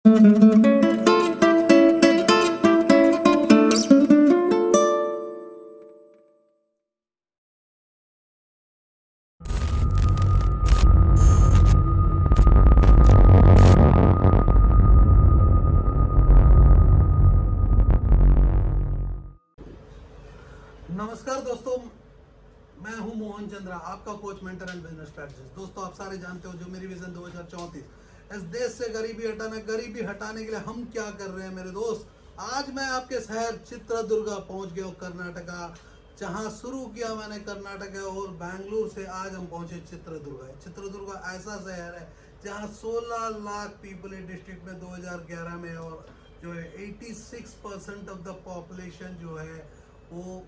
नमस्कार दोस्तों, मैं हूं मोहन चंद्रा, आपका coach, mentor and business strategist. दोस्तों, आप सारे जानते हो जो मेरी विजन 2034 इस देश से गरीबी हटाने के लिए हम क्या कर रहे हैं मेरे दोस्त। आज मैं आपके शहर चित्रदुर्गा पहुंच गया हूं, कर्नाटका। जहां शुरू किया मैंने कर्नाटक है और बैंगलोर से आज हम पहुंचे चित्रदुर्गा। चित्रदुर्गा ऐसा शहर है जहां 16 लाख पीपल है डिस्ट्रिक्ट में 2011 में, और जो है 86% ऑफ द पॉपुलेशन जो है वो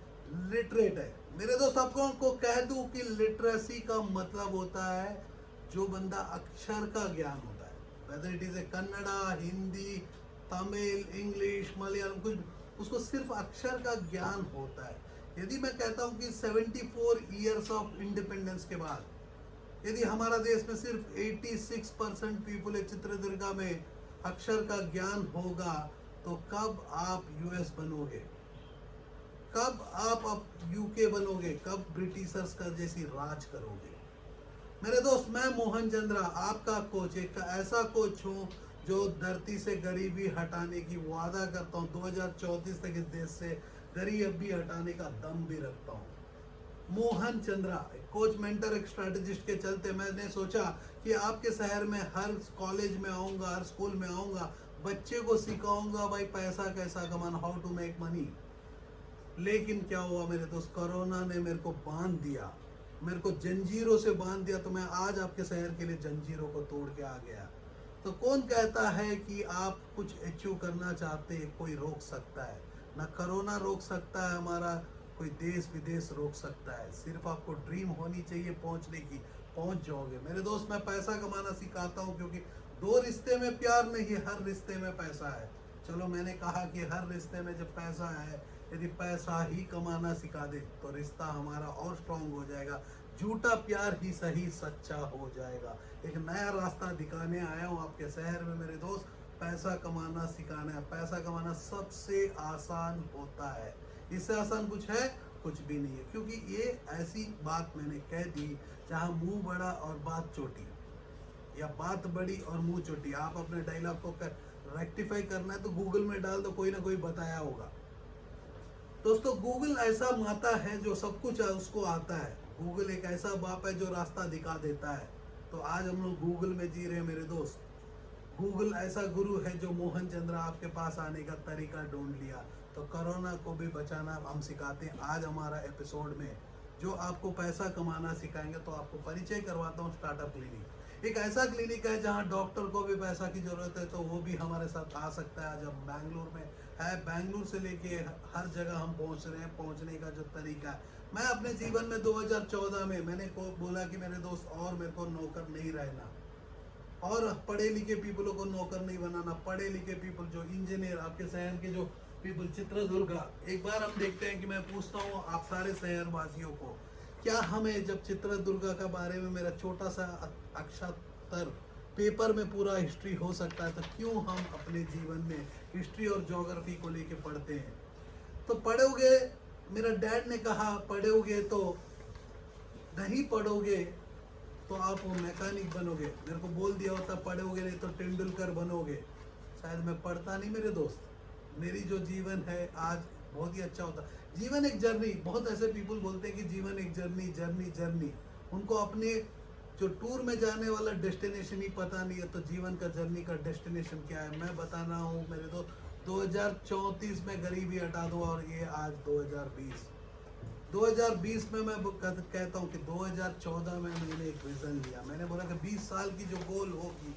लिटरेट है। मेरे दोस्त, आपको कह दूं कि लिटरेसी का मतलब होता है जो बंदा अक्षर का ज्ञान होता है, whether it is a Kannada, Hindi, Tamil, English, Malayalam, कुछ उसको सिर्फ अक्षर का ज्ञान होता है। यदि मैं कहता हूं कि 74 ईयर्स ऑफ इंडिपेंडेंस के बाद यदि हमारा देश में सिर्फ 86% पीपल है चित्रदुर्गा में अक्षर का ज्ञान होगा, तो कब आप यूएस बनोगे, कब आप अब यूके बनोगे, कब ब्रिटिशर्स का जैसी राज करोगे। मेरे दोस्त, मैं मोहन चंद्रा, आपका कोच, एक ऐसा कोच हूँ जो धरती से गरीबी हटाने की वादा करता हूँ। 2034 तक इस देश से गरीबी हटाने का दम भी रखता हूँ। मोहन चंद्रा, कोच, मेंटर, एक स्ट्रेटजिस्ट के चलते मैंने सोचा कि आपके शहर में हर कॉलेज में आऊँगा, हर स्कूल में आऊँगा, बच्चे को सिखाऊंगा भाई पैसा कैसा कमाना, हाउ टू मेक मनी। लेकिन क्या हुआ मेरे दोस्त, कोरोना ने मेरे को बांध दिया, मेरे को जंजीरों से बांध दिया। तो मैं आज आपके शहर के लिए जंजीरों को तोड़ के आ गया। तो कौन कहता है कि आप कुछ अचीव करना चाहते कोई रोक सकता है? ना कोरोना रोक सकता है हमारा, कोई देश विदेश रोक सकता है। सिर्फ आपको ड्रीम होनी चाहिए पहुंचने की, पहुंच जाओगे मेरे दोस्त। मैं पैसा कमाना सिखाता हूं क्योंकि दो रिश्ते में प्यार नहीं, हर रिश्ते में पैसा है। चलो, मैंने कहा कि हर रिश्ते में जब पैसा है, यदि पैसा ही कमाना सिखा दे तो रिश्ता हमारा और स्ट्रांग हो जाएगा। झूठा प्यार ही सही सच्चा हो जाएगा। एक नया रास्ता दिखाने आया हूँ आपके शहर में मेरे दोस्त। पैसा कमाना सिखाना है। पैसा कमाना सबसे आसान होता है, इससे आसान कुछ है? कुछ भी नहीं है। क्योंकि ये ऐसी बात मैंने कह दी जहाँ मुंह बड़ा और बात छोटी, या बात बड़ी और मुंह छोटी। आप अपने डायलॉग को रेक्टिफाई करना है तो गूगल में डाल दो, कोई ना कोई बताया होगा। दोस्तों, गूगल ऐसा माता है जो सब कुछ उसको आता है। गूगल एक ऐसा बाप है जो रास्ता दिखा देता है। तो आज हम लोग गूगल में जी रहे हैं मेरे दोस्त। गूगल ऐसा गुरु है जो मोहन चंद्रा आपके पास आने का तरीका ढूंढ लिया। तो कोरोना को भी बचाना हम सिखाते हैं आज हमारा एपिसोड में। जो आपको पैसा कमाना सिखाएंगे, तो आपको परिचय करवाता हूँ स्टार्टअप क्लिनिक। एक ऐसा क्लिनिक है जहाँ डॉक्टर को भी पैसा की जरूरत है तो वो भी हमारे साथ आ सकता है। आज हम बैंगलोर में है, बैंगलोर से लेके हर जगह हम पहुँच रहे हैं। पहुँचने का जो तरीका है, मैं अपने जीवन में 2014 में मैंने को बोला कि मेरे दोस्त और मेरे को नौकर नहीं रहना, और पढ़े लिखे पीपलों को नौकर नहीं बनाना। पढ़े लिखे पीपल जो इंजीनियर, आपके शहर के जो पीपल चित्रदुर्गा, एक बार हम देखते हैं कि मैं पूछता हूँ आप सारे शहर वासियों को, क्या हमें जब चित्रदुर्गा का बारे में मेरा छोटा सा अक्षर पेपर में पूरा हिस्ट्री हो सकता है, तो क्यों हम अपने जीवन में हिस्ट्री और ज्योग्राफी को लेके पढ़ते हैं? तो पढ़ोगे, मेरा डैड ने कहा पढ़ोगे तो नहीं, पढ़ोगे तो आप वो मैकेनिक बनोगे। मेरे को बोल दिया होता पढ़ोगे नहीं तो तेंदुलकर बनोगे, शायद मैं पढ़ता नहीं मेरे दोस्त। मेरी जो जीवन है आज बहुत ही अच्छा होता। जीवन एक जर्नी, बहुत ऐसे पीपल बोलते हैं कि जीवन एक जर्नी जर्नी जर्नी, उनको अपने जो टूर में जाने वाला डेस्टिनेशन ही पता नहीं है। तो जीवन का जर्नी का डेस्टिनेशन क्या है मैं बताना हूँ मेरे दोस्त। 2034 में गरीबी हटा दो, और ये आज 2020 में मैं कहता हूँ कि 2014 में मैंने एक विजन लिया। मैंने बोला कि 20 साल की जो गोल होगी,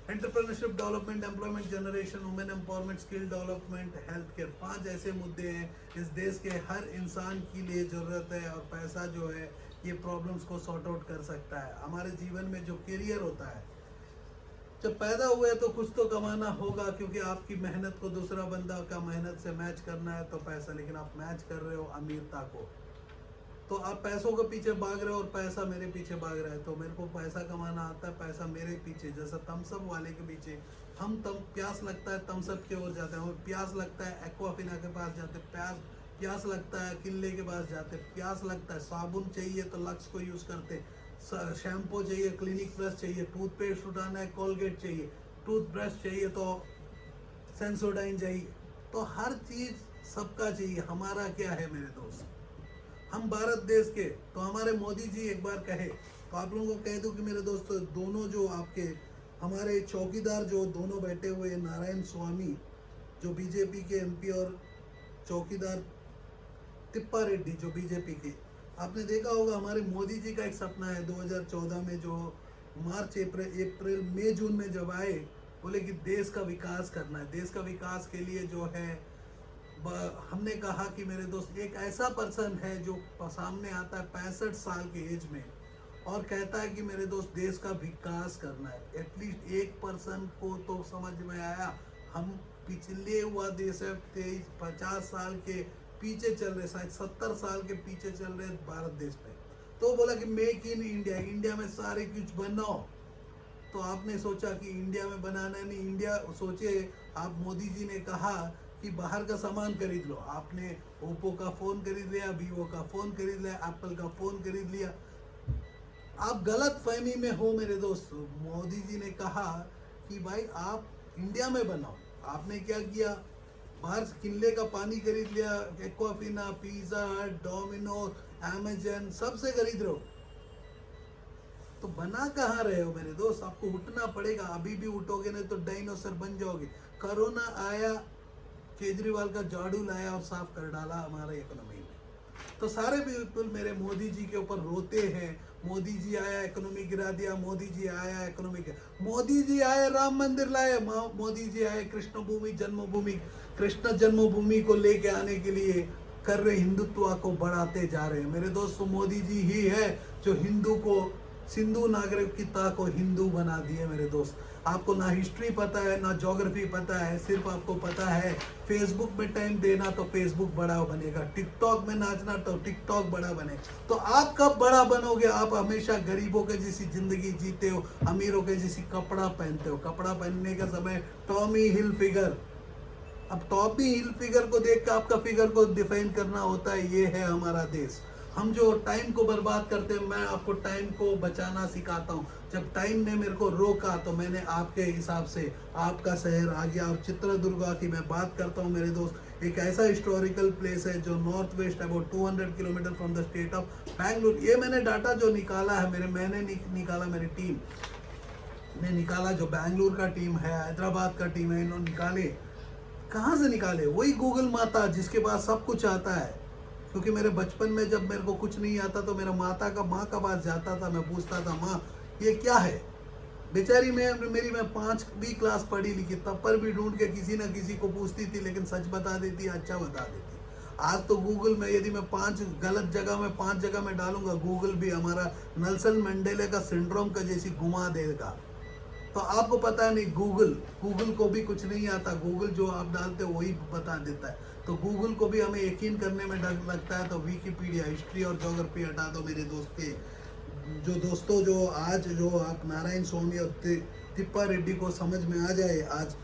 entrepreneurship development, employment generation, women empowerment, skill development, health care, 5 ऐसे मुद्दे हैं इस देश के हर इंसान के लिए ज़रूरत है। और पैसा जो है ये प्रॉब्लम्स को सॉर्ट आउट कर सकता है। हमारे जीवन में जो करियर होता है, जब पैदा हुए तो कुछ तो कमाना होगा, क्योंकि आपकी मेहनत को दूसरा बंदा का मेहनत से मैच करना है तो पैसा। लेकिन आप मैच कर रहे हो अमीरता को। तो आप पैसों के पीछे भाग रहे हो और पैसा मेरे पीछे भाग रहा है। तो मेरे को पैसा कमाना आता है, पैसा मेरे पीछे, जैसा थम्सअप वाले के पीछे हम तम प्यास लगता है थम्सअप की ओर जाते हैं, हमें प्यास लगता है एक्वाफिना के पास जाते हैं, प्यास लगता है किले के पास जाते, प्यास लगता है साबुन चाहिए तो लक्स को यूज़ करते, शैम्पू चाहिए क्लिनिक प्लस चाहिए, टूथपेस्ट उठाना है कोलगेट चाहिए, टूथब्रश चाहिए तो सेंसोडाइन चाहिए। तो हर चीज़ सबका चाहिए, हमारा क्या है मेरे दोस्त? हम भारत देश के, तो हमारे मोदी जी एक बार कहे तो आप लोगों को कह दूं कि मेरे दोस्त दोनों जो आपके हमारे चौकीदार जो दोनों बैठे हुए नारायण स्वामी जो बीजेपी के एमपी और चौकीदार तिप्पा रेड्डी जो बीजेपी के, आपने देखा होगा हमारे मोदी जी का एक सपना है 2014 में जो मार्च अप्रैल मई जून में जब आए, बोले कि देश का विकास करना है। देश का विकास के लिए जो है हमने कहा कि मेरे दोस्त एक ऐसा पर्सन है जो सामने आता है 65 साल के एज में और कहता है कि मेरे दोस्त देश का विकास करना है। एटलीस्ट एक पर्सन को तो समझ में आया हम पिछले हुआ देश है 50 साल के पीछे चल रहे, शायद 70 साल के पीछे चल रहे भारत देश में। तो बोला कि मेक इन इंडिया, इंडिया में सारे कुछ बनाओ। तो आपने सोचा कि इंडिया में बनाना नहीं, इंडिया सोचे आप मोदी जी ने कहा कि बाहर का सामान खरीद लो। आपने ओप्पो का फ़ोन खरीद लिया, वीवो का फ़ोन खरीद लिया, एप्पल का फ़ोन खरीद लिया। आप गलत फहमी में हो मेरे दोस्त। मोदी जी ने कहा कि भाई आप इंडिया में बनाओ। आपने क्या किया, बाहर किले का पानी खरीद लिया, एक्वाफिना, पिज़्ज़ा हट, डोमिनोज, अमेजन सबसे खरीद रहे हो। तो बना कहाँ रहे हो मेरे दोस्त? आपको उठना पड़ेगा, अभी भी उठोगे नहीं तो डायनासोर बन जाओगे। कोरोना आया, केजरीवाल का झाड़ू लाया और साफ कर डाला हमारे इकोनॉमी में। तो सारे पीपल मेरे मोदी जी के ऊपर रोते हैं, मोदी जी आया इकोनॉमी गिरा दिया, मोदी जी आया इकोनॉमी गिरा। मोदी जी आए राम मंदिर लाए, मोदी जी आए कृष्ण जन्मभूमि को लेके आने के लिए कर रहे, हिंदुत्व को बढ़ाते जा रहे हैं मेरे दोस्तों। मोदी जी ही है जो हिंदू को, सिंधु नागरिकता को हिंदू बना दिए मेरे दोस्त। आपको ना हिस्ट्री पता है ना ज्योग्राफी पता है, सिर्फ आपको पता है फेसबुक में टाइम देना तो फेसबुक बड़ा बनेगा, टिकटॉक में नाचना तो टिकटॉक बड़ा बनेगा। तो आप कब बड़ा बनोगे? आप हमेशा गरीबों के जैसी जिंदगी जीते हो, अमीरों के जैसी कपड़ा पहनते हो। कपड़ा पहनने का समय टॉमी हिल फिगर, अब टॉमी हिल फिगर को देख कर आपका फिगर को डिफाइन करना होता है। ये है हमारा देश। हम जो टाइम को बर्बाद करते हैं, मैं आपको टाइम को बचाना सिखाता हूँ। जब टाइम ने मेरे को रोका तो मैंने आपके हिसाब से आपका शहर आ गया। और चित्रदुर्गा की मैं बात करता हूँ मेरे दोस्त, एक ऐसा हिस्टोरिकल प्लेस है जो north west about 200 kilometre from the state of Bangalore. ये मैंने डाटा जो निकाला है मैंने निकाला, मेरी टीम ने निकाला, जो बैंगलोर का टीम है, हैदराबाद का टीम है, इन्होंने निकाले। कहाँ से निकाले? वही गूगल माता जिसके पास सब कुछ आता है। क्योंकि मेरे बचपन में जब मेरे को कुछ नहीं आता तो मेरा माँ का पास जाता था, मैं पूछता था माँ ये क्या है। बेचारी मैं 5वीं क्लास पढ़ी लिखी, तब पर भी ढूंढ के किसी न किसी को पूछती थी, लेकिन सच बता देती, अच्छा बता देती। आज तो गूगल में यदि मैं 5 गलत जगह में 5 जगह में डालूंगा, गूगल भी हमारा नेल्सन मंडेले का सिंड्रोम का जैसी घुमा देगा। तो आपको पता नहीं, गूगल को भी कुछ नहीं आता। गूगल जो आप डालते हो वही बता देता है। तो गूगल को भी हमें यकीन करने में डर लगता है। तो विकिपीडिया, हिस्ट्री और ज्योग्राफी हटा दो मेरे दोस्तों। जो आज जो आप नारायण स्वामी और तिप्पा रेड्डी को समझ में आ जाए, आज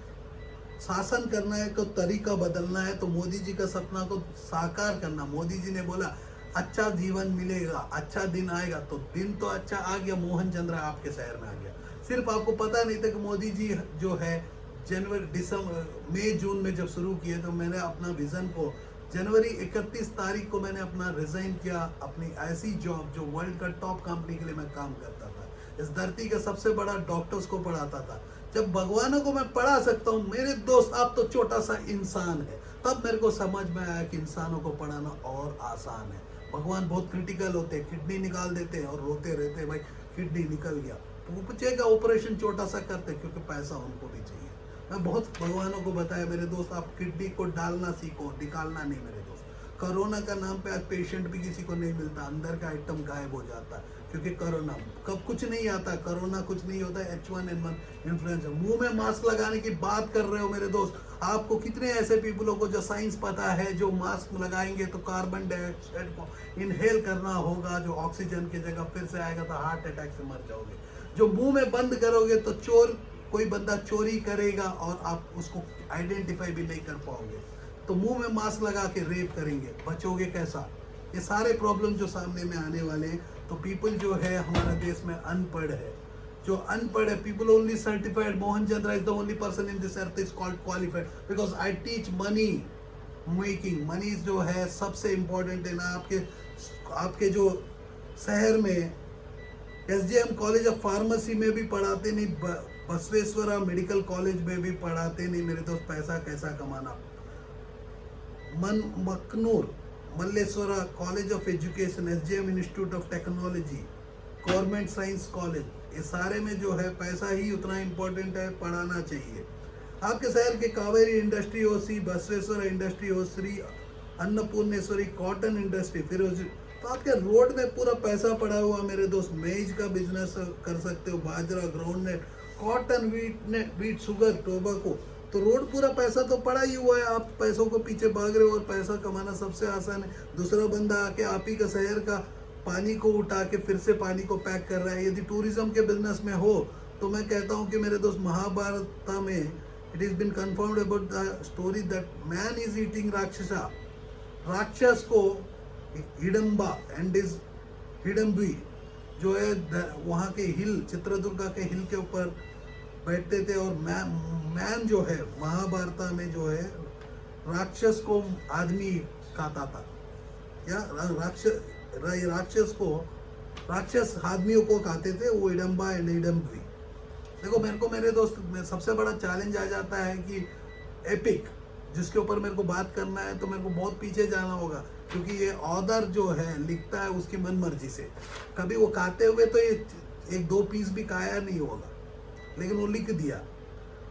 शासन करना है तो तरीका बदलना है, तो मोदी जी का सपना को साकार करना। मोदी जी ने बोला अच्छा जीवन मिलेगा, अच्छा दिन आएगा, तो दिन तो अच्छा आ गया। मोहन चंद्रा आपके शहर में आ गया। सिर्फ आपको पता नहीं था कि मोदी जी जो है मई जून में जब शुरू किए, तो मैंने अपना विजन को जनवरी 31 तारीख को मैंने अपना रिजाइन किया, अपनी ऐसी जॉब जो वर्ल्ड का टॉप कंपनी के लिए मैं काम करता था, इस धरती का सबसे बड़ा डॉक्टर्स को पढ़ाता था। जब भगवानों को मैं पढ़ा सकता हूँ मेरे दोस्त, आप तो छोटा सा इंसान है, तब मेरे को समझ में आया कि इंसानों को पढ़ाना और आसान है। भगवान बहुत क्रिटिकल होते हैं, किडनी निकाल देते हैं और रोते रहते हैं, भाई किडनी निकल गया, पूछेगा ऑपरेशन छोटा सा करते, क्योंकि पैसा उनको भी चाहिए। मैं बहुत भगवानों को बताया मेरे दोस्त, आप किडनी को डालना सीखो, निकालना नहीं मेरे दोस्त। कोरोना का नाम पे आज पेशेंट भी किसी को नहीं मिलता, अंदर का आइटम गायब हो जाता है। क्योंकि कोरोना कब कुछ नहीं आता, कोरोना कुछ नहीं होता, H1N1 इन्फ्लुएंजा। मुंह में मास्क लगाने की बात कर रहे हो मेरे दोस्त, आपको कितने ऐसे पीपलों को जो साइंस पता है, जो मास्क लगाएंगे तो कार्बन डाइऑक्साइड को इनहेल करना होगा, जो ऑक्सीजन की जगह फिर से आएगा तो हार्ट अटैक से मर जाओगे। जो मुंह में बंद करोगे तो चोर, कोई बंदा चोरी करेगा और आप उसको आइडेंटिफाई भी नहीं कर पाओगे। तो मुंह में मास्क लगा के रेप करेंगे, बचोगे कैसा? ये सारे प्रॉब्लम जो सामने में आने वाले हैं। तो पीपल जो है हमारे देश में अनपढ़ है, जो अनपढ़ है, people only certified. Mohan Chandra is the only person in this earth is called qualified because I teach money making. Money जो है सबसे इम्पोर्टेंट है ना। आपके जो शहर में SJM कॉलेज ऑफ फार्मेसी में भी पढ़ाते नहीं, बसवेश्वरा मेडिकल कॉलेज में भी पढ़ाते नहीं मेरे दोस्त पैसा कैसा कमाना। Makanur Malleshwara college of education, SJM institute of technology, government science college, ये सारे में जो है पैसा ही उतना इम्पोर्टेंट है, पढ़ाना चाहिए। आपके शहर के कावेरी इंडस्ट्री हो, श्री बसवेश्वरा इंडस्ट्री हो, श्री अन्नपूर्णेश्वरी कॉटन इंडस्ट्री, फिरोजी, तो आपके रोड में पूरा पैसा पड़ा हुआ मेरे दोस्त। मेज का बिजनेस कर सकते हो, बाजरा, groundnut, cotton, wheat, sugar, tobacco, तो रोड पूरा पैसा तो पड़ा ही हुआ है। आप पैसों को पीछे भाग रहे हो और पैसा कमाना सबसे आसान है। दूसरा बंदा आके आप ही का शहर का पानी को उठा के फिर से पानी को पैक कर रहा है। यदि टूरिज्म के बिजनेस में हो तो मैं कहता हूँ कि मेरे दोस्त महाभारत में it is been confirmed about the story that man is eating rakshasa. राक्षस को हिडम्बा एंड इज हिडम्बी जो है वहाँ के हिल, चित्रदुर्गा के हिल के ऊपर बैठते थे और मैन जो है महाभारत में जो है राक्षस को आदमी खाता था, या राक्षस आदमियों को खाते थे, वो हिडम्बा एंड हिडम्बी। देखो मेरे को मेरे दोस्त में सबसे बड़ा चैलेंज आ जाता है कि एपिक जिसके ऊपर मेरे को बात करना है तो मेरे को बहुत पीछे जाना होगा, क्योंकि ये ऑथर जो है लिखता है उसकी मन मर्जी से। कभी वो खाते हुए तो ये 1-2 पीस भी खाया नहीं होगा, लेकिन वो लिख दिया।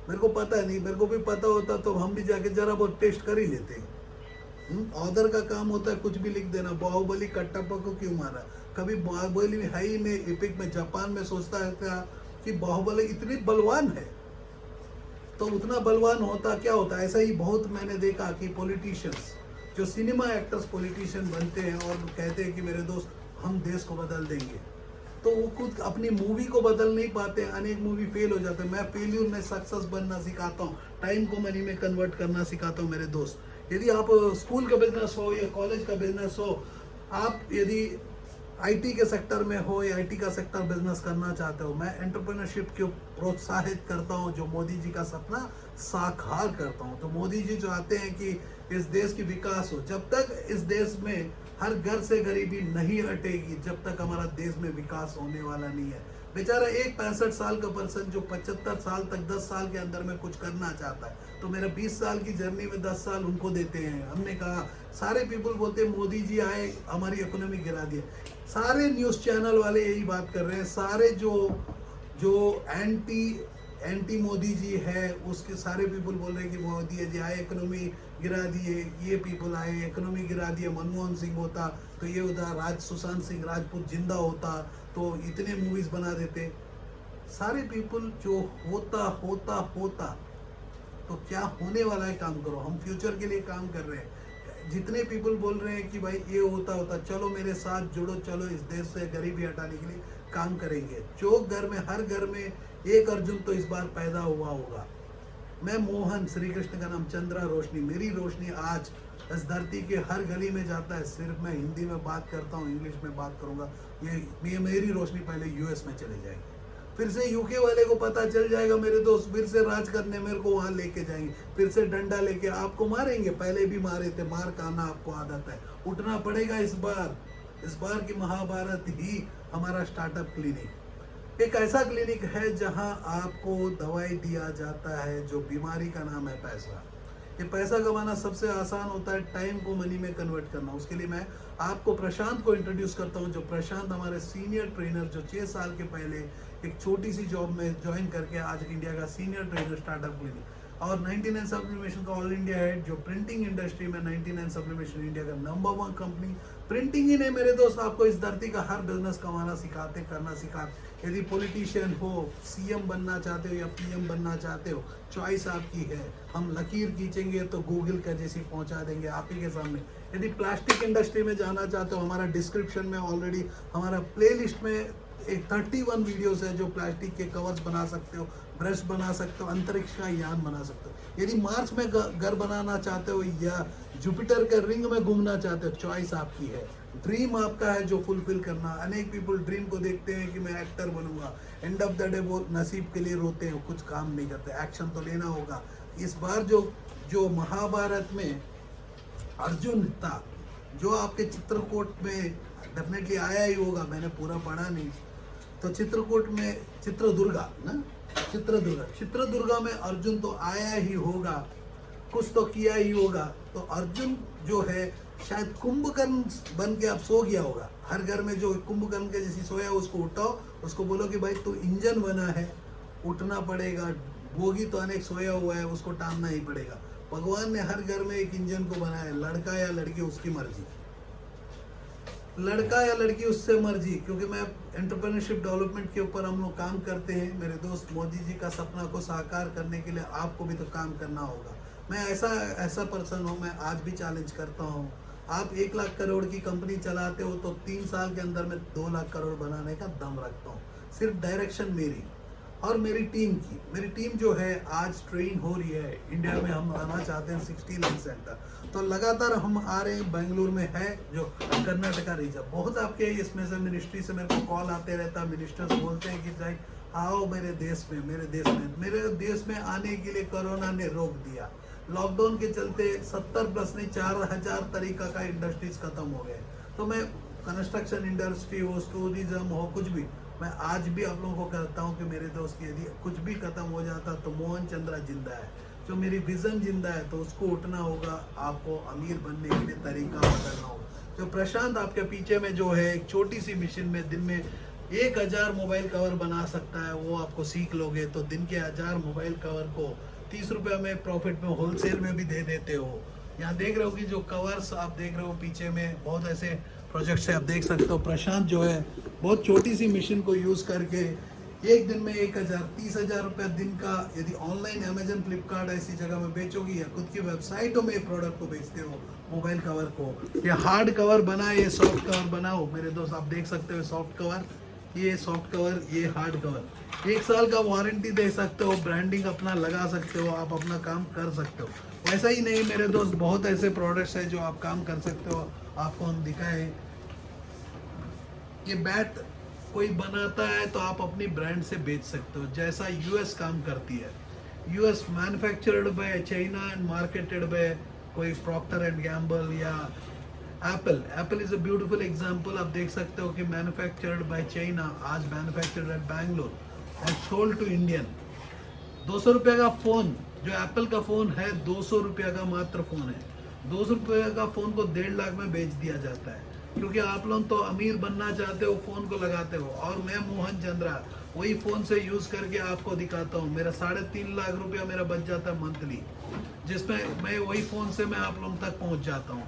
मेरे को पता नहीं, मेरे को भी पता होता तो हम भी जाके जरा बहुत टेस्ट कर ही लेते हैं। ऑथर का काम होता है कुछ भी लिख देना। बाहुबली कट्टापा को क्यों मारा? कभी बाहुबली है ही नहीं एपिक में। जापान में सोचता है कि बाहुबली इतनी बलवान है, तो उतना बलवान होता क्या होता। ऐसा ही बहुत मैंने देखा कि पॉलिटिशियंस, जो सिनेमा एक्टर्स पॉलिटिशियन बनते हैं और कहते हैं कि मेरे दोस्त हम देश को बदल देंगे, तो वो खुद अपनी मूवी को बदल नहीं पाते, अनेक मूवी फेल हो जाते हैं। मैं फेल्यूर में सक्सेस बनना सिखाता हूँ, टाइम को मनी में कन्वर्ट करना सिखाता हूँ मेरे दोस्त। यदि आप स्कूल का बिजनेस हो या कॉलेज का बिजनेस हो, आप यदि IT के सेक्टर में हो या IT का सेक्टर बिजनेस करना चाहते हो, मैं एंटरप्रेन्योरशिप को प्रोत्साहित करता हूँ, जो मोदी जी का सपना साकार करता हूँ। तो मोदी जी चाहते हैं कि इस देश की विकास हो। जब तक इस देश में हर घर से गरीबी नहीं हटेगी, जब तक हमारा देश में विकास होने वाला नहीं है। बेचारा एक 65 साल का पर्सन जो 75 साल तक 10 साल के अंदर में कुछ करना चाहता है, तो मेरा 20 साल की जर्नी में 10 साल उनको देते हैं। हमने कहा, सारे पीपल बोलते हैं मोदी जी आए हमारी इकोनॉमी गिरा दिए। सारे न्यूज़ चैनल वाले यही बात कर रहे हैं। सारे जो एंटी मोदी जी है उसके सारे पीपल बोल रहे हैं कि मोदी जी आए इकोनॉमी गिरा दिए, ये पीपल आए इकोनॉमी गिरा दिए। मनमोहन सिंह होता तो ये होता, सुशांत सिंह राजपूत जिंदा होता तो इतने मूवीज बना देते। सारे पीपल जो होता तो क्या होने वाला है, काम करो। हम फ्यूचर के लिए काम कर रहे हैं। जितने पीपल बोल रहे हैं कि भाई ये होता, चलो मेरे साथ जुड़ो, चलो इस देश से गरीबी हटाने के लिए काम करेंगे। जो घर में, हर घर में एक अर्जुन तो इस बार पैदा हुआ होगा। मैं मोहन, श्री कृष्ण का नाम, चंद्रा रोशनी, मेरी रोशनी आज इस धरती के हर गली में जाता है। सिर्फ मैं हिंदी में बात करता हूँ, इंग्लिश में बात करूँगा, ये मेरी रोशनी पहले US में चले जाएगी, फिर से UK वाले को पता चल जाएगा मेरे दोस्त, फिर से राज करने मेरे को वहाँ लेके जाएंगे, फिर से डंडा लेके आपको मारेंगे। पहले भी मारे थे, मार खाना आपको आदत है। उठना पड़ेगा इस बार की महाभारत ही हमारा स्टार्टअप क्लिनिक एक ऐसा क्लिनिक है जहां आपको दवाई दिया जाता है, जो बीमारी का नाम है पैसा। ये पैसा कमाना सबसे आसान होता है, टाइम को मनी में कन्वर्ट करना। उसके लिए मैं आपको प्रशांत को इंट्रोड्यूस करता हूं। जो प्रशांत हमारे सीनियर ट्रेनर, जो 6 साल के पहले एक छोटी सी जॉब में ज्वाइन करके आज इंडिया का सीनियर ट्रेनर स्टार्टअप क्लिनिक। और 99 सब्लिमेशन का ऑल इंडिया हेड, जो प्रिंटिंग इंडस्ट्री में 99 सब्लिमेशन इंडिया का नंबर 1 कंपनी। प्रिंटिंग ही नहीं मेरे दोस्त, आपको इस धरती का हर बिजनेस कमाना सिखाते, करना सिखाते। यदि पॉलिटिशियन हो, सीएम बनना चाहते हो या पीएम बनना चाहते हो, चॉइस आपकी है। हम लकीर खींचेंगे तो गूगल का जैसी पहुंचा देंगे आप ही के सामने। यदि प्लास्टिक इंडस्ट्री में जाना चाहते हो, हमारा डिस्क्रिप्शन में ऑलरेडी हमारा प्लेलिस्ट में एक 31 वीडियोस है जो प्लास्टिक के कवर्स बना सकते हो, ब्रश बना सकते हो, अंतरिक्ष का यान बना सकते हो। यदि मार्स में घर बनाना चाहते हो या जुपिटर के रिंग में घूमना चाहते हो, चॉइस आपकी है। ड्रीम आपका है जो फुलफिल करना। अनेक पीपल ड्रीम को देखते हैं कि मैं एक्टर बनूंगा, एंड ऑफ द डे वो नसीब के लिए रोते हैं, कुछ काम नहीं करते। एक्शन तो लेना होगा। इस बार जो महाभारत में अर्जुन था, जो आपके चित्रकूट में डेफिनेटली आया ही होगा, मैंने पूरा पढ़ा नहीं, तो चित्रकूट में चित्रदुर्गा ना, चित्रदुर्गा में अर्जुन तो आया ही होगा, कुछ तो किया ही होगा। तो अर्जुन जो है शायद कुंभकर्ण बन के अब सो गया होगा। हर घर में जो कुंभकर्ण के जैसी सोया उसको उठाओ, उसको बोलो कि भाई तू इंजन बना है, उठना पड़ेगा। बोगी तो अनेक सोया हुआ है, उसको टांगना ही पड़ेगा। भगवान ने हर घर में एक इंजन को बनाया, लड़का या लड़की उसकी मर्जी, लड़का या लड़की उससे मर्जी। क्योंकि मैं एंटरप्रेन्योरशिप डेवलपमेंट के ऊपर हम लोग काम करते हैं मेरे दोस्त। मोदी जी का सपना को साकार करने के लिए आपको भी तो काम करना होगा। मैं ऐसा पर्सन हूँ, मैं आज भी चैलेंज करता हूँ। आप 1 लाख करोड़ की कंपनी चलाते हो तो 3 साल के अंदर मैं 2 लाख करोड़ बनाने का दम रखता हूँ। सिर्फ डायरेक्शन मेरी और मेरी टीम की। मेरी टीम जो है आज ट्रेन हो रही है। इंडिया में हम आना चाहते हैं 60 लाख सेंटर, तो लगातार हम आ रहे हैं। बेंगलुरु में है जो कर्नाटका रीजन। बहुत आपके इसमें से मिनिस्ट्री से मेरे को कॉल आते रहता है। मिनिस्टर्स बोलते हैं कि भाई आओ मेरे देश में आने के लिए कोरोना ने रोक दिया। लॉकडाउन के चलते 70 प्लस नहीं 4000 तरीका का इंडस्ट्रीज खत्म हो गए। तो मैं कंस्ट्रक्शन इंडस्ट्री हो, टूरिज्म हो, कुछ भी, मैं आज भी आप लोगों को कहता हूँ कि मेरे दोस्त यदि कुछ भी खत्म हो जाता तो मोहन चंद्रा जिंदा है। जो मेरी विजन जिंदा है, तो उसको उठना होगा। आपको अमीर बनने के लिए तरीका बदलना होगा। जो प्रशांत आपके पीछे में जो है एक छोटी सी मशीन में दिन में 1000 मोबाइल कवर बना सकता है, वो आपको सीख लोगे तो दिन के 1000 मोबाइल कवर को 30 रुपये में प्रॉफिट में होलसेल में भी दे देते हो। यहाँ देख रहे हो कि जो कवर्स आप देख रहे हो पीछे में बहुत ऐसे प्रोजेक्ट्स है, आप देख सकते हो। प्रशांत जो है बहुत छोटी सी मशीन को यूज़ करके एक दिन में 1000 30,000 रुपये दिन का यदि ऑनलाइन अमेजन फ्लिपकार्ट ऐसी जगह में बेचोगी या खुद की वेबसाइटों में प्रोडक्ट को बेचते हो, मोबाइल कवर को, या हार्ड कवर बनाए या सॉफ्ट कवर बनाओ। मेरे दोस्त आप देख सकते हो सॉफ्ट कवर, ये सॉफ्ट कवर, ये हार्ड कवर। 1 साल का वारंटी दे सकते हो, ब्रांडिंग अपना लगा सकते हो, आप अपना काम कर सकते हो। वैसा ही नहीं मेरे दोस्त, बहुत ऐसे प्रोडक्ट्स हैं जो आप काम कर सकते हो। आपको हम दिखाएं, ये बैट कोई बनाता है तो आप अपनी ब्रांड से बेच सकते हो, जैसा यूएस काम करती है। US manufactured by China and marketed by कोई प्रॉक्टर एंड गैम्बल या Apple is a beautiful example. आप देख सकते हो कि मैन्युफैक्चर्ड बाय चाइना, आज manufactured at Bangalore and sold to Indian. 200 रुपये का फ़ोन, जो एप्पल का फ़ोन है 200 रुपये का मात्र फ़ोन है। 200 रुपये का फ़ोन को 1.5 लाख में बेच दिया जाता है। क्योंकि आप लोग तो अमीर बनना चाहते हो, फ़ोन को लगाते हो। और मैं मोहन चंद्रा वही फ़ोन से यूज़ करके आपको दिखाता हूँ। मेरा 3.5 लाख रुपया मेरा बच जाता है मंथली, जिसमें मैं वही फ़ोन से मैं आप लोगों तक पहुँच जाता हूँ।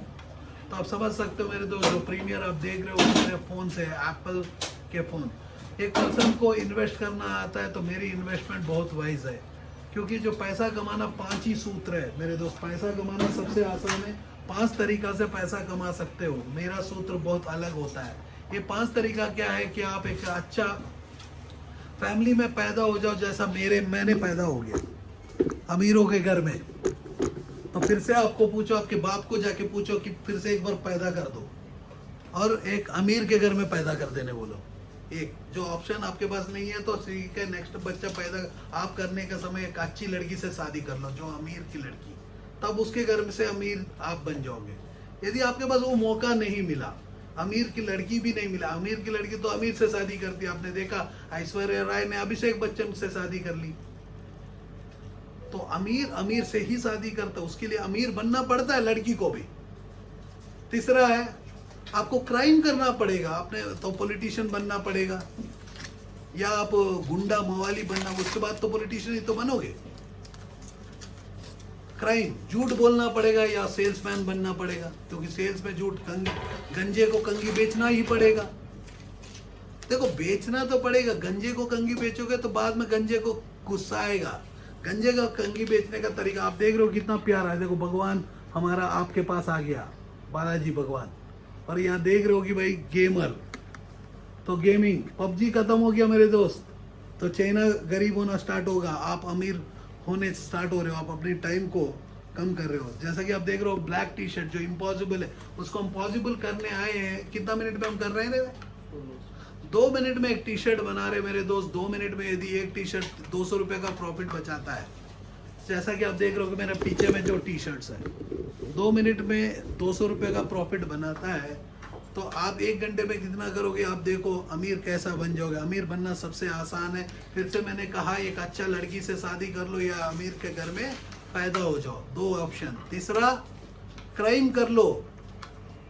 तो आप समझ सकते हो मेरे दोस्त, जो प्रीमियर आप देख रहे हो मेरे फ़ोन से है, एप्पल के फ़ोन। एक पर्सन को इन्वेस्ट करना आता है तो मेरी इन्वेस्टमेंट बहुत वाइज है। क्योंकि जो पैसा कमाना 5 ही सूत्र है मेरे दोस्त। पैसा कमाना सबसे आसान है, 5 तरीका से पैसा कमा सकते हो। मेरा सूत्र बहुत अलग होता है। ये 5 तरीका क्या है कि आप एक अच्छा फैमिली में पैदा हो जाओ, जैसा मैंने पैदा हो गया अमीरों के घर में। तो फिर से आपको पूछो, आपके बाप को जाके पूछो कि फिर से एक बार पैदा कर दो, और एक अमीर के घर में पैदा कर देने बोलो। एक जो ऑप्शन आपके पास नहीं है तो ठीक है, नेक्स्ट बच्चा पैदा आप करने का समय एक अच्छी लड़की से शादी कर लो, जो अमीर की लड़की, तब उसके घर में से अमीर आप बन जाओगे। यदि आपके पास वो मौका नहीं मिला, अमीर की लड़की भी नहीं मिला, अमीर की लड़की तो अमीर से शादी करती है। आपने देखा ऐश्वर्या राय ने अभिषेक बच्चन से शादी कर ली। तो अमीर से ही शादी करता है, उसके लिए अमीर बनना पड़ता है लड़की को भी। तीसरा है, आपको क्राइम करना पड़ेगा, आपने तो पॉलिटिशियन बनना पड़ेगा, या आप गुंडा मवाली बनना, उसके बाद तो पॉलिटिशियन ही तो बनोगे। क्राइम, झूठ बोलना पड़ेगा या सेल्समैन बनना पड़ेगा, क्योंकि सेल्स में झूठ, गंजे को कंगी बेचना ही पड़ेगा। देखो बेचना तो पड़ेगा, गंजे को कंगी बेचोगे तो बाद में गंजे को गुस्सा आएगा। गंजे का कंगी बेचने का तरीका आप देख रहे हो कितना प्यारा है। देखो भगवान हमारा आपके पास आ गया, बालाजी भगवान, और यहाँ देख रहे हो कि भाई गेमर, तो गेमिंग पबजी खत्म हो गया मेरे दोस्त, तो चाइना गरीब होना स्टार्ट होगा, आप अमीर होने स्टार्ट हो रहे हो, आप अपने टाइम को कम कर रहे हो। जैसा कि आप देख रहे हो ब्लैक टी शर्ट जो इम्पॉसिबल है उसको हम पॉसिबल करने आए हैं। कितना मिनट में हम कर रहे हैं? 2 मिनट में एक टी शर्ट बना रहे मेरे दोस्त। 2 मिनट में यदि एक टी शर्ट 200 रुपये का प्रॉफिट बचाता है, जैसा कि आप देख रहे हो कि मेरे पीछे में जो टी शर्ट्स है 2 मिनट में 200 रुपये का प्रॉफिट बनाता है, तो आप 1 घंटे में कितना करोगे? आप देखो अमीर कैसा बन जाओगे। अमीर बनना सबसे आसान है। फिर से मैंने कहा एक अच्छा लड़की से शादी कर लो या अमीर के घर में पैदा हो जाओ, 2 ऑप्शन। तीसरा क्राइम कर लो,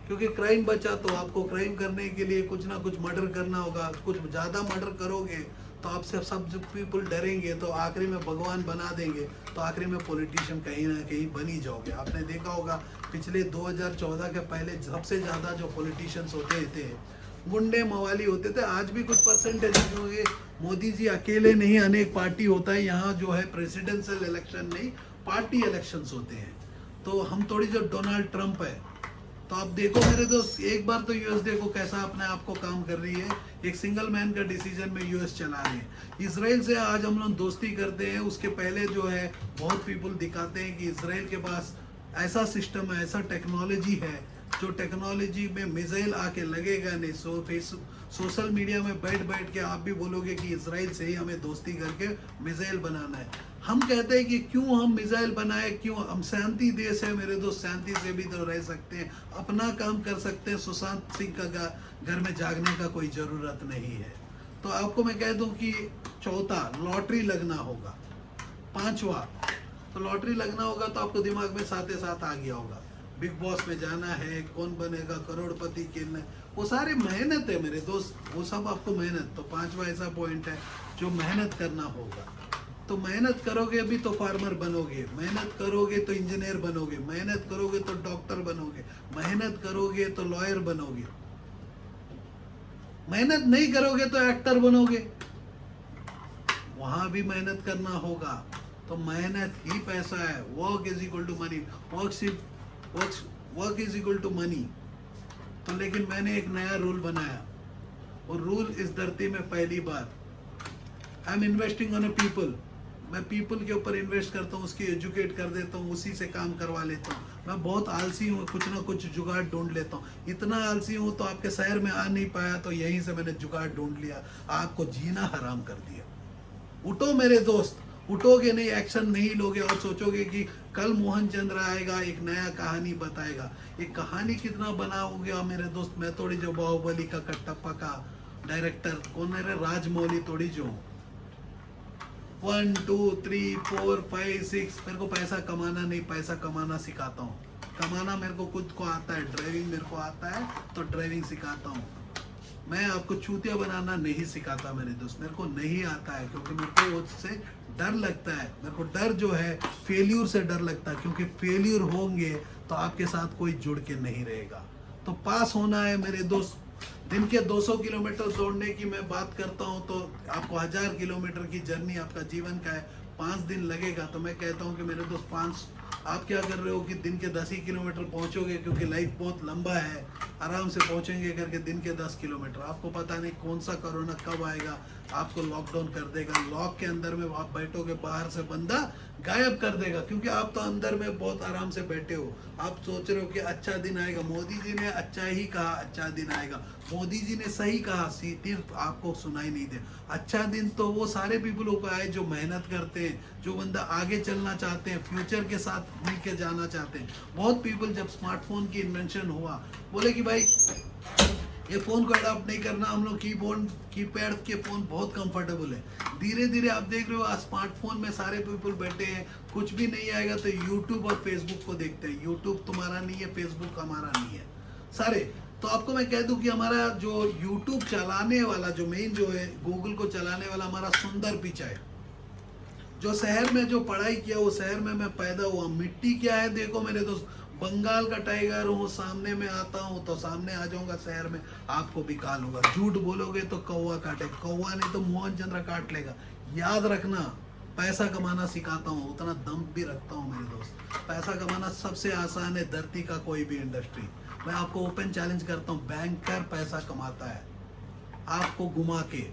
क्योंकि क्राइम बचा तो आपको क्राइम करने के लिए कुछ ना कुछ मर्डर करना होगा। कुछ ज़्यादा मर्डर करोगे तो आपसे सब पीपल डरेंगे, तो आखिरी में भगवान बना देंगे, तो आखिरी में पॉलिटिशियन कहीं ना कहीं बन ही जाओगे। आपने देखा होगा पिछले 2014 के पहले सबसे ज़्यादा जो पॉलिटिशियंस होते थे गुंडे मवाली होते थे। आज भी कुछ परसेंटेज होंगे। मोदी जी अकेले नहीं, अनेक पार्टी होता है यहाँ जो है, प्रेसिडेंशियल इलेक्शन नहीं पार्टी इलेक्शंस होते हैं। तो हम थोड़ी जो डोनाल्ड ट्रंप है, तो आप देखो मेरे दोस्त, एक बार तो यूएस देखो कैसा अपने आप को काम कर रही है। एक सिंगल मैन का डिसीजन में यूएस चला रही है। इसराइल से आज हम लोग दोस्ती करते हैं, उसके पहले जो है बहुत पीपल दिखाते हैं कि इसराइल के पास ऐसा सिस्टम है, ऐसा टेक्नोलॉजी है, जो टेक्नोलॉजी में मिसाइल आके लगेगा नहीं। सोशल मीडिया में बैठ बैठ के आप भी बोलोगे कि इसराइल से ही हमें दोस्ती करके मिसाइल बनाना है। हम कहते हैं कि क्यों हम मिसाइल बनाए, क्यों? हम शांति देश है मेरे दोस्त, शांति से भी तो रह सकते हैं, अपना काम कर सकते हैं। सुशांत सिंह का घर में जागने का कोई ज़रूरत नहीं है। तो आपको मैं कह दूं कि चौथा लॉटरी लगना होगा। 5वां तो लॉटरी लगना होगा, तो आपको दिमाग में साथ ही साथ आ गया होगा बिग बॉस में जाना है, कौन बनेगा करोड़पति खेलना है, वो सारे मेहनत है मेरे दोस्त, वो सब आपको मेहनत। तो 5वां ऐसा पॉइंट है जो मेहनत करना होगा। तो मेहनत करोगे अभी तो फार्मर बनोगे, मेहनत करोगे तो इंजीनियर बनोगे, मेहनत करोगे तो डॉक्टर बनोगे, मेहनत करोगे तो लॉयर बनोगे, मेहनत नहीं करोगे तो एक्टर बनोगे, वहां भी मेहनत करना होगा। तो मेहनत ही पैसा है। Work is equal to money, work is equal to money. तो लेकिन मैंने एक नया रूल बनाया, और रूल इस धरती में पहली बार, I am investing on a peepal. मैं पीपल के ऊपर इन्वेस्ट करता हूँ, उसकी एजुकेट कर देता हूँ, उसी से काम करवा लेता हूँ। मैं बहुत आलसी हूँ, कुछ ना कुछ जुगाड़ ढूंढ लेता हूँ। इतना आलसी हूँ तो आपके शहर में आ नहीं पाया, तो यहीं से मैंने जुगाड़ ढूंढ लिया, आपको जीना हराम कर दिया। उठो मेरे दोस्त, उठोगे नहीं, एक्शन नहीं लोगे और सोचोगे कि कल मोहन चंद्र आएगा एक नया कहानी बताएगा। एक कहानी कितना बनाओगे मेरे दोस्त? मैं थोड़ी जो बाहुबली का कटप्पा का डायरेक्टर कौन है रे, राजमौली थोड़ी जो 1 2 3 4 5 6 मेरे को पैसा कमाना नहीं, पैसा कमाना सिखाता हूँ। कमाना मेरे को खुद को आता है, ड्राइविंग मेरे को आता है तो ड्राइविंग सिखाता हूँ। मैं आपको चूतिया बनाना नहीं सिखाता मेरे दोस्त, मेरे को नहीं आता है, क्योंकि मेरे को उससे डर लगता है। मेरे को डर जो है फेल्यूर से डर लगता है, क्योंकि फेल्यूर होंगे तो आपके साथ कोई जुड़ के नहीं रहेगा। तो पास होना है मेरे दोस्त। दिन के 200 किलोमीटर दौड़ने की मैं बात करता हूँ, तो आपको 1000 किलोमीटर की जर्नी आपका जीवन का है, 5 दिन लगेगा। तो मैं कहता हूँ कि मेरे दोस्त 5 आप क्या कर रहे हो कि दिन के 10 ही किलोमीटर पहुंचोगे, क्योंकि लाइफ बहुत लंबा है, आराम से पहुंचेंगे करके दिन के 10 किलोमीटर। आपको पता नहीं कौन सा कोरोना कब आएगा, आपको लॉकडाउन कर देगा, लॉक के अंदर में आप बैठोगे, बाहर से बंदा गायब कर देगा, क्योंकि आप तो अंदर में बहुत आराम से बैठे हो। आप सोच रहे हो कि अच्छा दिन आएगा। मोदी जी ने अच्छा ही कहा, अच्छा दिन आएगा। मोदी जी ने सही कहा, सिर्फ आपको सुनाई नहीं दे। अच्छा दिन तो वो सारे पीपलों को आए जो मेहनत करते हैं, जो बंदा आगे चलना चाहते हैं, फ्यूचर के साथ मिलके जाना चाहते हैं। बहुत पीपल जब स्मार्टफोन की इन्वेंशन हुआ, बोले कि भाई ये फ़ोन को अडॉप्ट नहीं करना, हम लोग कीपैड के फ़ोन बहुत कंफर्टेबल है। धीरे धीरे आप देख रहे हो आज स्मार्टफोन में सारे पीपल बैठे हैं, कुछ भी नहीं आएगा तो यूट्यूब और फेसबुक को देखते हैं। यूट्यूब तुम्हारा नहीं है, फेसबुक हमारा नहीं है सारे। तो आपको मैं कह दूं कि हमारा जो यूट्यूब चलाने वाला जो मेन जो है, गूगल को चलाने वाला हमारा सुंदर पिचाई है। जो शहर में जो पढ़ाई किया वो शहर में मैं पैदा हुआ। मिट्टी क्या है देखो मेरे दोस्त, बंगाल का टाइगर हूँ, सामने में आता हूँ तो सामने आ जाऊंगा शहर में, आपको भी काटूंगा। झूठ बोलोगे तो कौवा काटेगा, कौवा नहीं तो मोहन चंद्र काट लेगा। याद रखना, पैसा कमाना सिखाता हूँ, उतना दम भी रखता हूँ मेरे दोस्त। पैसा कमाना सबसे आसान है धरती का कोई भी इंडस्ट्री। मैं आपको ओपन चैलेंज करता हूँ, बैंकर पैसा कमाता है आपको घुमा के,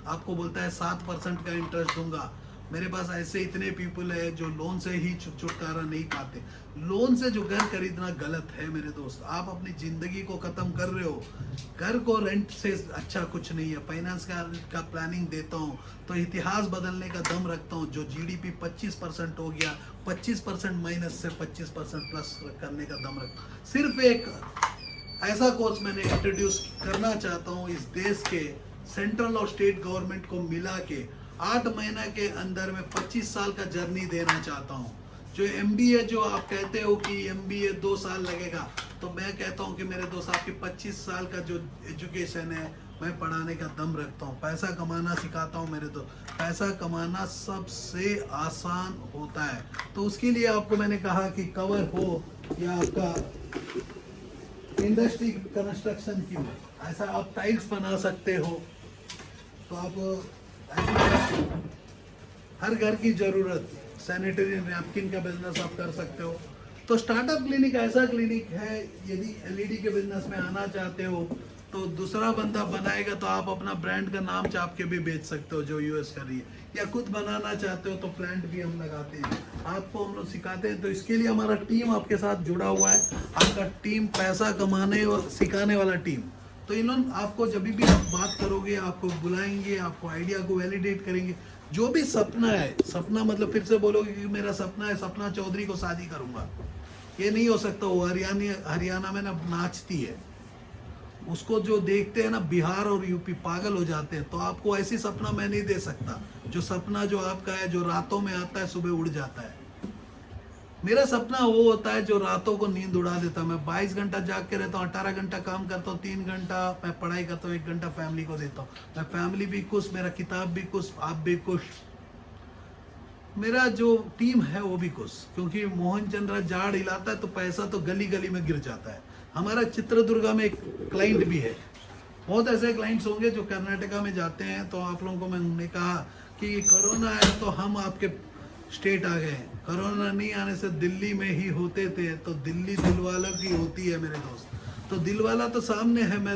आपको बोलता है 7% का इंटरेस्ट दूंगा। मेरे पास ऐसे इतने पीपल है जो लोन से ही छुटकारा नहीं पाते। लोन से जो घर खरीदना गलत है मेरे दोस्त, आप अपनी जिंदगी को खत्म कर रहे हो। घर को रेंट से अच्छा कुछ नहीं है। फाइनेंस का प्लानिंग देता हूँ तो इतिहास बदलने का दम रखता हूँ। जो जीडीपी 25% हो गया, 25% माइनस से 25% प्लस करने का दम रखता हूँ। सिर्फ एक ऐसा कोर्स मैंने इंट्रोड्यूस करना चाहता हूँ इस देश के सेंट्रल और स्टेट गवर्नमेंट को मिला के। 8 महीना के अंदर में 25 साल का जर्नी देना चाहता हूँ। जो एमबीए जो आप कहते हो कि एमबीए 2 साल लगेगा, तो मैं कहता हूँ कि मेरे दोस्त आपके 25 साल का जो एजुकेशन है मैं पढ़ाने का दम रखता हूँ। पैसा कमाना सिखाता हूँ मेरे दोस्त। पैसा कमाना सबसे आसान होता है, तो उसके लिए आपको मैंने कहा कि कवर हो या आपका इंडस्ट्री कंस्ट्रक्शन की हो, ऐसा आप टाइल्स बना सकते हो, तो आप हर घर की जरूरत सैनिटरी नैपकिन का बिजनेस आप कर सकते हो। तो स्टार्टअप क्लिनिक ऐसा क्लिनिक है, यदि एलईडी के बिजनेस में आना चाहते हो तो दूसरा बंदा बनाएगा तो आप अपना ब्रांड का नाम छाप के भी बेच सकते हो जो यूएस कर रही है, या खुद बनाना चाहते हो तो प्लांट भी हम लगाते हैं, आपको हम लोग सिखाते हैं। तो इसके लिए हमारा टीम आपके साथ जुड़ा हुआ है, आपका टीम पैसा कमाने और सिखाने वाला टीम। तो इन्होंने आपको जब भी आप बात करोगे आपको बुलाएंगे, आपको आइडिया को वैलिडेट करेंगे। जो भी सपना है, सपना मतलब फिर से बोलोगे कि मेरा सपना है सपना चौधरी को शादी करूंगा, ये नहीं हो सकता। वो हरियाणा में ना नाचती है, उसको जो देखते हैं ना बिहार और यूपी पागल हो जाते हैं। तो आपको ऐसी सपना मैं नहीं दे सकता, जो सपना जो आपका है जो रातों में आता है सुबह उड़ जाता है। मेरा सपना वो होता है जो रातों को नींद उड़ा देता है। मैं 22 घंटा जाग के रहता हूँ, 18 घंटा काम करता हूँ, 3 घंटा मैं पढ़ाई करता हूँ, 1 घंटा फैमिली को देता हूँ। मैं फैमिली भी खुश, मेरा किताब भी खुश, आप भी खुश, मेरा जो टीम है वो भी खुश। क्योंकि मोहन चंद्र झाड़ हिलाता है तो पैसा तो गली गली में गिर जाता है। हमारा चित्रदुर्गा में एक क्लाइंट भी है, बहुत ऐसे क्लाइंट्स होंगे जो कर्नाटका में जाते हैं। तो आप लोगों को मैंने कहा कि कोरोना है तो हम आपके स्टेट आ गए। कोरोना नहीं आने से दिल्ली में ही होते थे, तो दिल्ली दिल वालों की होती है मेरे दोस्त। तो दिल वाला तो सामने है, मैं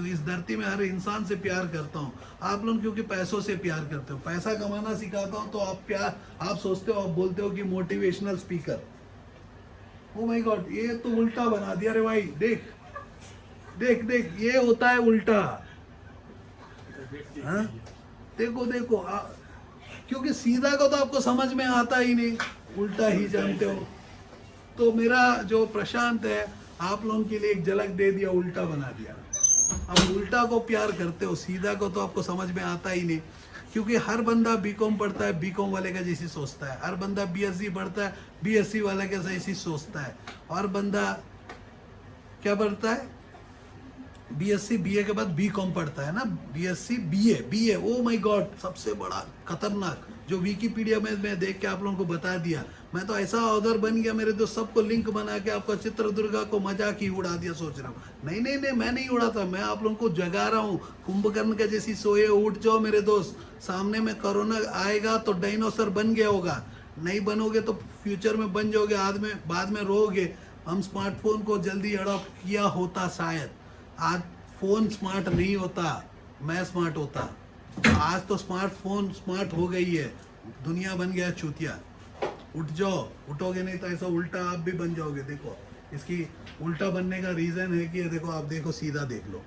इस धरती में हर इंसान से प्यार करता हूँ। आप लोग क्योंकि पैसों से प्यार करते हो, पैसा कमाना सिखाता हूँ तो आप सोचते हो, आप बोलते हो कि motivational speaker. Oh my God, ये तो उल्टा बना दिया रे भाई। देख देख देख, ये होता है उल्टा। हाँ देखो देखो, क्योंकि सीधा को तो आपको समझ में आता ही नहीं, उल्टा ही जानते हो। तो मेरा जो प्रशांत है, आप लोगों के लिए एक झलक दे दिया, उल्टा बना दिया। अब उल्टा को प्यार करते हो, सीधा को तो आपको समझ में आता ही नहीं। क्योंकि हर बंदा बीकॉम पढ़ता है, बीकॉम वाले का जैसी सोचता है। हर बंदा बीएससी पढ़ता है, बीएससी वाले का जैसी सोचता है। और बंदा क्या पढ़ता है, बीएससी बीए के बाद बीकॉम पढ़ता है ना, BSc BA BA. Oh my God, सबसे बड़ा खतरनाक जो विकिपीडिया में मैं देख के आप लोगों को बता दिया। मैं तो ऐसा ऑदर बन गया मेरे दोस्त, सबको लिंक बना के आपका चित्रदुर्गा को मजाक ही उड़ा दिया। सोच रहा हूँ नहीं नहीं नहीं, मैं नहीं उड़ाता, मैं आप लोगों को जगा रहा हूँ। कुंभकर्ण का जैसी सोए उठ जाओ मेरे दोस्त। सामने में कोरोना आएगा तो डायनासोर बन गया होगा, नहीं बनोगे तो फ्यूचर में बन जाओगे, बाद में रोगे। हम स्मार्टफोन को जल्दी अडॉप्ट किया होता शायद, आज फोन स्मार्ट नहीं होता, मैं स्मार्ट होता। आज तो स्मार्टफोन स्मार्ट हो गई है, दुनिया बन गया चूतिया। उठ जाओ, उठोगे नहीं तो ऐसा उल्टा आप भी बन जाओगे। देखो इसकी उल्टा बनने का रीजन है कि देखो, आप देखो, सीधा देख लो।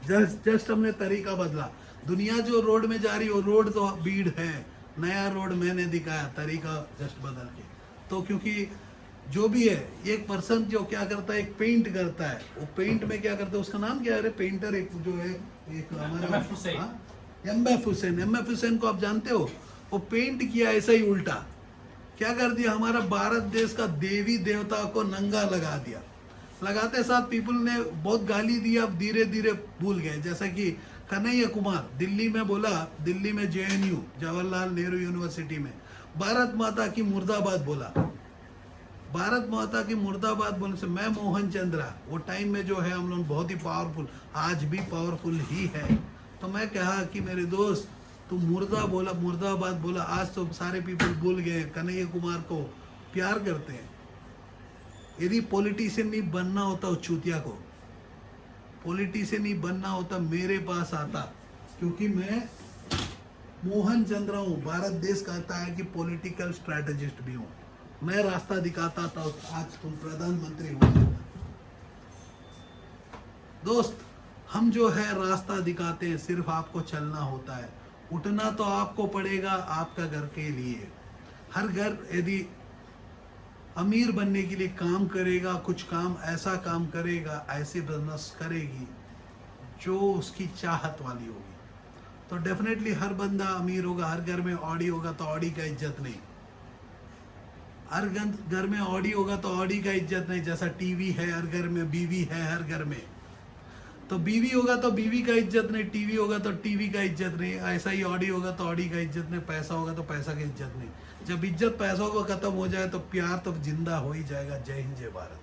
जस्ट हमने तरीका बदला। दुनिया जो रोड में जा रही हो, रोड तो भीड़ है, नया रोड मैंने दिखाया, तरीका जस्ट बदल के। तो क्योंकि जो भी है, एक पर्सन जो क्या करता है, एक पेंट करता है। वो पेंट में क्या करता है, उसका नाम क्या है, पेंटर एक जो है, एक हमारा एम एफ हुसैन को आप जानते हो। वो पेंट किया ऐसा ही उल्टा, क्या कर दिया, हमारा भारत देश का देवी देवता को नंगा लगा दिया। लगाते साथ पीपल ने बहुत गाली दी, अब धीरे धीरे भूल गए। जैसा कि कन्हैया कुमार दिल्ली में बोला, दिल्ली में JNU जवाहरलाल नेहरू यूनिवर्सिटी में भारत माता की मुर्दाबाद बोला। भारत माता की मुर्दाबाद बोलने से मैं मोहन चंद्रा, वो टाइम में जो है हम लोग बहुत ही पावरफुल, आज भी पावरफुल ही है। तो मैं कहा कि मेरे दोस्त तू मुर्दाबाद बोला, आज तो सारे पीपल भूल गए कन्हैया कुमार को प्यार करते हैं। यदि पॉलिटिशियन नहीं बनना होता उस चूतिया को, पॉलिटिशियन नहीं बनना होता मेरे पास आता, क्योंकि मैं मोहन चंद्रा हूँ। भारत देश कहता है कि पॉलिटिकल स्ट्रैटेजिस्ट भी हूँ, मैं रास्ता दिखाता था, आज तुम प्रधानमंत्री हो। दोस्त हम जो है रास्ता दिखाते हैं, सिर्फ आपको चलना होता है, उठना तो आपको पड़ेगा आपका घर के लिए। हर घर यदि अमीर बनने के लिए काम करेगा, कुछ काम ऐसा काम करेगा, ऐसे बिजनेस करेगी जो उसकी चाहत वाली होगी, तो डेफिनेटली हर बंदा अमीर होगा। हर घर में ऑडी होगा तो ऑडी का इज्जत नहीं, हर घर में ऑडी होगा तो ऑडी का इज्जत नहीं। जैसा टीवी है हर घर में, बीवी है हर घर में, तो बीवी होगा तो बीवी का इज्जत नहीं, टीवी होगा तो टीवी का इज्जत नहीं। ऐसा ही ऑडी होगा तो ऑडी का इज्जत नहीं, पैसा होगा तो पैसा की इज्जत नहीं। जब इज्जत पैसों को खत्म हो जाए तो प्यार तो जिंदा हो ही जाएगा। जय हिंद, जय Bharat.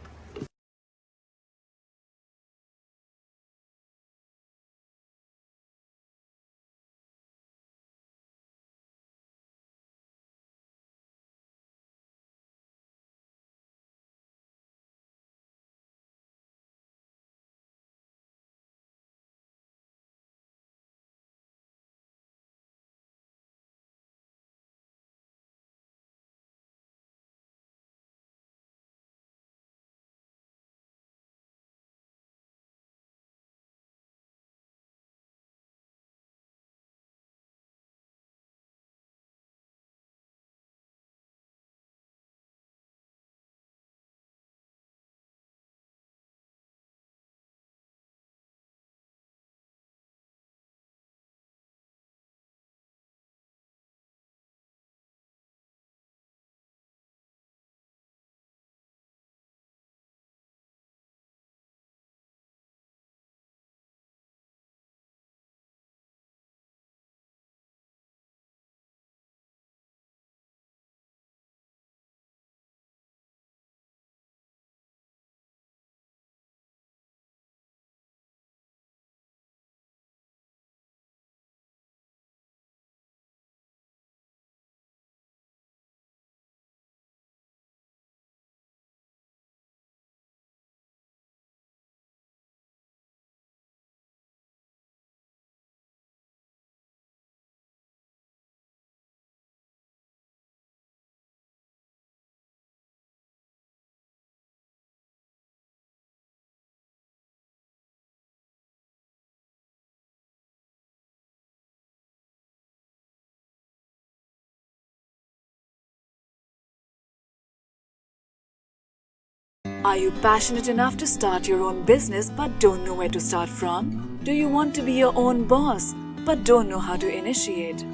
Are you passionate enough to start your own business but don't know where to start from? Do you want to be your own boss but don't know how to initiate?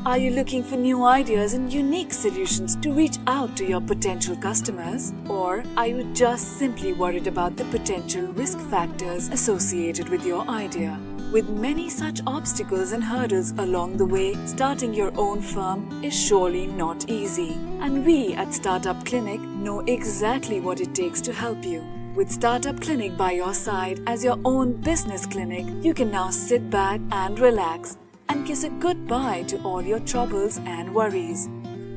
Are you looking for new ideas and unique solutions to reach out to your potential customers? Or are you just simply worried about the potential risk factors associated with your idea? With many such obstacles and hurdles along the way, starting your own firm is surely not easy. And we at Startup Clinic know exactly what it takes to help you. With Startup Clinic by your side as your own business clinic, you can now sit back and relax and kiss a goodbye to all your troubles and worries.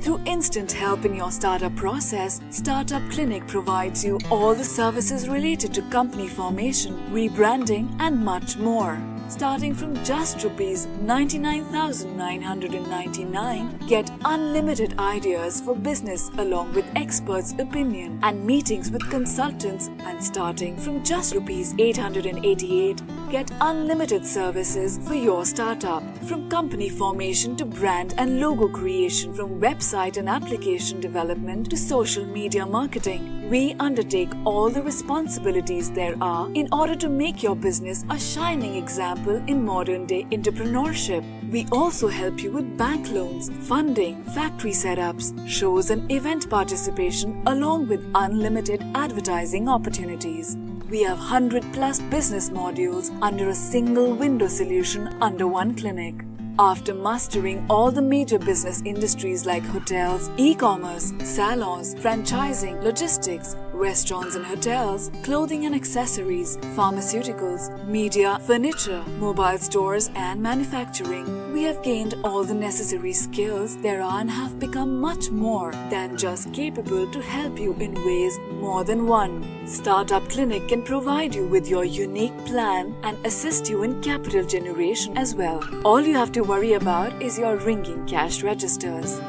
Through instant help in your startup process, Startup Clinic provides you all the services related to company formation, rebranding and much more. Starting from just Rs 99,999, get unlimited ideas for business along with experts' opinion and meetings with consultants, and starting from just Rs 888, get unlimited services for your startup. From company formation to brand and logo creation, from website and application development to social media marketing, we undertake all the responsibilities there are in order to make your business a shining example in modern day entrepreneurship. We also help you with bank loans, funding, factory setups, shows and event participation along with unlimited advertising opportunities. We have 100 plus business modules under a single window solution under one clinic. After mastering all the major business industries like hotels, e-commerce, salons, franchising, logistics, restaurants and hotels, clothing and accessories, pharmaceuticals, media, furniture, mobile stores and manufacturing, we have gained all the necessary skills there are and have become much more than just capable to help you in ways more than one. Startup Clinic can provide you with your unique plan and assist you in capital generation as well. All you have to worry about is your ringing cash registers.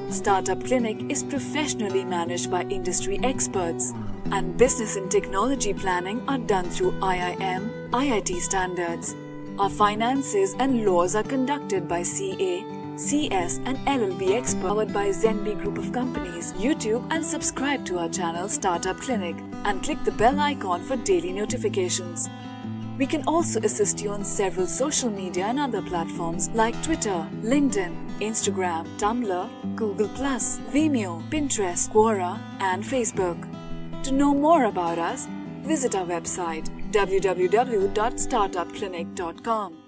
Startup Clinic is professionally managed by industry experts, and business and technology planning are done through IIM, IIT standards. Our finances and laws are conducted by CA, CS and LLB experts, powered by Zenby Group of Companies. YouTube and subscribe to our channel Startup Clinic and click the bell icon for daily notifications. We can also assist you on several social media and other platforms like Twitter, LinkedIn, Instagram, Tumblr, Google+, Vimeo, Pinterest, Quora and Facebook. To know more about us, visit our website www.startupclinic.com.